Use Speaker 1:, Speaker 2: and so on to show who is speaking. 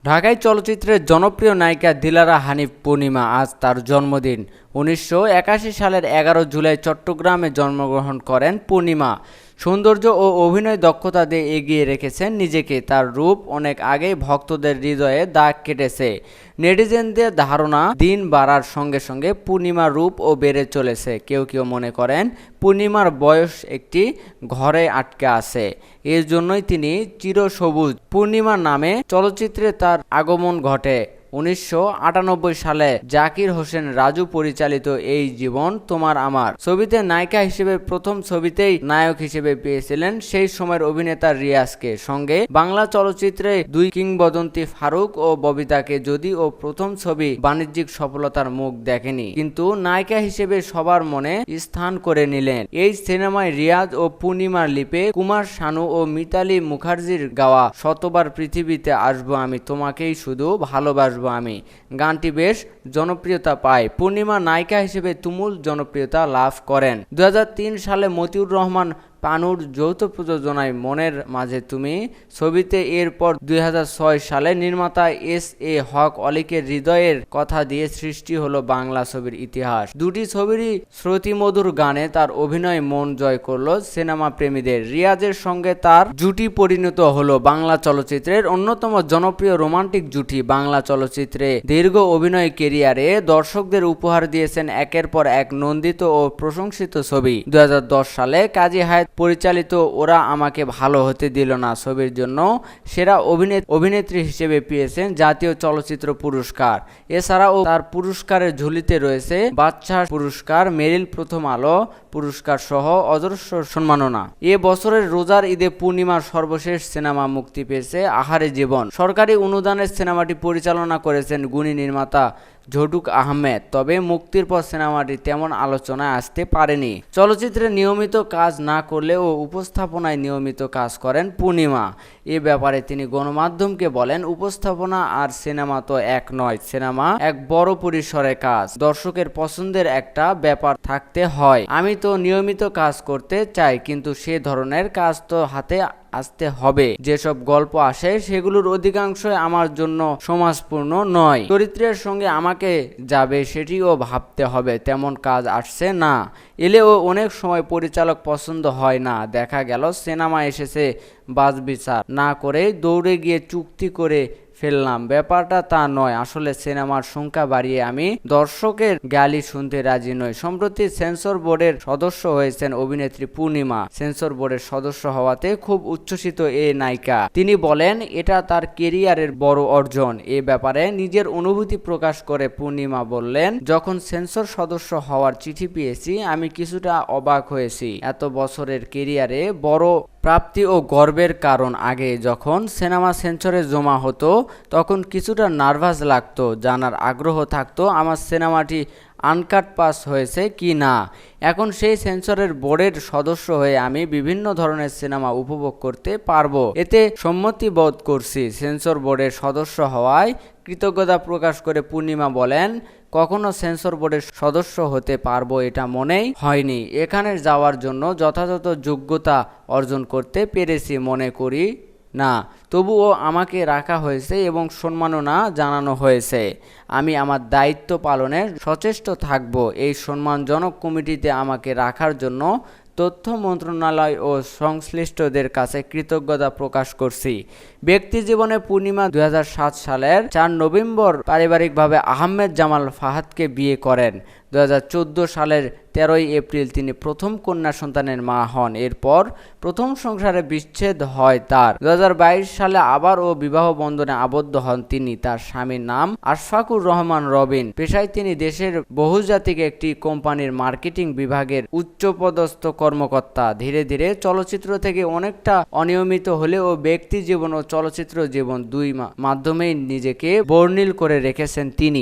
Speaker 1: ঢাকাই চলচ্চিত্রের জনপ্রিয় নায়িকা দিলারা হানিফ পূর্ণিমা আজ তার জন্মদিন। ১৯৮১ সালের ১১ জুলাই চট্টগ্রামে জন্মগ্রহণ করেন পূর্ণিমা। সৌন্দর্য ও অভিনয় দক্ষতা দিয়ে এগিয়ে রেখেছেন নিজেকে। তার রূপ অনেক আগেই ভক্তদের হৃদয়ে দাগ কেটেছে। নেটিজেনদের ধারণা দিন বাড়ার সঙ্গে সঙ্গে পূর্ণিমার রূপও বেড়ে চলেছে। কেউ কেউ মনে করেন পূর্ণিমার বয়স একটি ঘরে আটকে আছে, এর জন্যই তিনি চিরসবুজ পূর্ণিমা নামে চলচ্চিত্রে তার আগমন ঘটে। ১৯৯৮ সালে জাকির হোসেন রাজু পরিচালিত এই জীবন তোমার আমার ছবিতে নায়িকা হিসেবে প্রথম ছবিতেই নায়ক হিসেবে পেয়েছিলেন সেই সময়ের অভিনেতা রিয়াজকে। সঙ্গে বাংলা চলচ্চিত্রে দুই কিংবদন্তি ফারুক ও ববিতাকে যদিও প্রথম ছবি বাণিজ্যিক সফলতার মুখ দেখেনি, কিন্তু নায়িকা হিসেবে সবার মনে স্থান করে নিলেন। এই সিনেমায় রিয়াজ ও পূর্ণিমার লিপে কুমার শানু ও মিতালি মুখার্জির গাওয়া শতবার পৃথিবীতে আসবো আমি তোমাকেই শুধু ভালোবাসবো আমি গানটি বেশ জনপ্রিয়তা পায়। পূর্ণিমা নায়িকা হিসেবে তুমুল জনপ্রিয়তা লাভ করেন। ২০০৩ সালে মতিউর রহমান পানুর যৌথ প্রযোজনায় মনের মাঝে তুমি ছবিতে, এরপর ২০০৬ সালে নির্মাতা এস.এ. হক অলীকের হৃদয়ের কথা দিয়ে সৃষ্টি হলো বাংলা ছবির ইতিহাস। দুটি ছবিরই শ্রুতিমধুর গানে তার অভিনয় মন জয় করলো সিনেমা প্রেমীদের। রিয়াজের সঙ্গে তার জুটি পরিণত হলো বাংলা চলচ্চিত্রের অন্যতম জনপ্রিয় রোমান্টিক জুটি। বাংলা চলচ্চিত্রে দীর্ঘ অভিনয় কেরিয়ারে দর্শকদের উপহার দিয়েছেন একের পর এক নন্দিত ও প্রশংসিত ছবি। ২০১০ সালে কাজী হায়াৎ পরিচালিত ওরা আমাকে ভালো হতে দিল না ছবির জন্য সেরা অভিনেত্রী হিসেবে পেয়েছেন জাতীয় চলচ্চিত্র পুরস্কার। এছাড়াও তার পুরস্কারের ঝুলিতে রয়েছে বাদশাহ পুরস্কার, মেরিল প্রথম আলো পুরস্কার সহ অজস্র সম্মাননা। এ বছরের রোজার ঈদে পূর্ণিমার সর্বশেষ সিনেমা মুক্তি পেয়েছে আহারে জীবন। সরকারি অনুদানের সিনেমাটি পরিচালনা করেছেন গুণী নির্মাতা ঝটুক আহমেদ। তবে মুক্তির পর সিনেমাটি তেমন আলোচনায় আসতে পারেনি। চলচ্চিত্রে নিয়মিত কাজ না করলেও উপস্থাপনায় নিয়মিত কাজ করেন পূর্ণিমা। এ ব্যাপারে তিনি গণমাধ্যমকে বলেন, উপস্থাপনা আর সিনেমা তো এক নয়, সিনেমা এক বড় পরিসরের কাজ, দর্শকের পছন্দের একটা ব্যাপার থাকতে হয়। আমি তো নিয়মিত কাজ করতে চাই, কিন্তু সে ধরনের কাজ তো হাতে আসতে হবে। যেসব গল্প আসে সেগুলোর অধিকাংশই আমার জন্য সমাজপূর্ণ নয়, চরিত্রের সঙ্গে আমাকে যাবে সেটিও ভাবতে হবে। তেমন কাজ আসছে না, এলেও অনেক সময় পরিচালক পছন্দ হয় না। দেখা গেল সিনেমা এসেছে, বাছবিচার না করে দৌড়ে গিয়ে চুক্তি করে ফেললাম, ব্যাপারটা তা নয়। আসলে সিনেমার সংখ্যা বাড়িয়ে আমি দর্শকের গালি শুনতে রাজি নই। সম্প্রতি সেন্সর বোর্ডের সদস্য হয়েছেন অভিনেত্রী পূর্ণিমা। সেন্সর বোর্ডের সদস্য হওয়াতে খুব উচ্ছ্বসিত এই নায়িকা। তিনি বলেন, এটা তার কেরিয়ারের বড় অর্জন। এ ব্যাপারে নিজের অনুভূতি প্রকাশ করে পূর্ণিমা বললেন, যখন সেন্সর সদস্য হওয়ার চিঠি পেয়েছি আমি কিছুটা অবাক হয়েছি। এত বছরের কেরিয়ারে বড় প্রাপ্তি ও গর্বের কারণ। আগে যখন সিনেমা সেন্সরে জমা হতো তখন কিছুটা নার্ভাস লাগতো, জানার আগ্রহ থাকতো আমার সিনেমাটি আনকাট পাস হয়েছে কি না। এখন সেই সেন্সরের বোর্ডের সদস্য হয়ে আমি বিভিন্ন ধরনের সিনেমা উপভোগ করতে পারবো, এতে সম্মতি বোধ করছি। সেন্সর বোর্ডের সদস্য হওয়ায় কৃতজ্ঞতা প্রকাশ করে পূর্ণিমা বলেন, কখনো সেন্সর বোর্ডের সদস্য হতে পারবো এটা মনেই হয়নি। এখানে যাওয়ার জন্য যথাযথ যোগ্যতা অর্জন করতে পেরেছি মনে করি না, তবুও আমাকে রাখা হয়েছে এবং সম্মাননা জানানো হয়েছে। আমি আমার দায়িত্ব পালনে সচেষ্ট থাকব। এই সম্মানজনক কমিটিতে আমাকে রাখার জন্য তথ্য মন্ত্রণালয় ও সংশ্লিষ্টদের কাছে কৃতজ্ঞতা প্রকাশ করছি। ব্যক্তি জীবনে পূর্ণিমা ২০০৭ সালের ৪ নভেম্বর পারিবারিকভাবে আহমেদ জামাল ফাহাদকে বিয়ে করেন। ২০১৪ সালের ১৩ এপ্রিল তিনি প্রথম কন্যা সন্তানের মা হন। এরপর প্রথম সংসারে বিচ্ছেদ হয় তার। ২০২২ সালে আবারও বিবাহ বন্ধনে আবদ্ধ হন তিনি। তার স্বামীর নাম আশফাকুর রহমান রবিন। পেশায় তিনি দেশের বহুজাতিক একটি কোম্পানির মার্কেটিং বিভাগের উচ্চপদস্থ কর্মকর্তা। ধীরে ধীরে চলচ্চিত্র থেকে অনেকটা অনিয়মিত হলেও ব্যক্তি জীবন ও চলচ্চিত্র জীবন দুই মাধ্যমেই নিজেকে বর্ণিল করে রেখেছেন তিনি।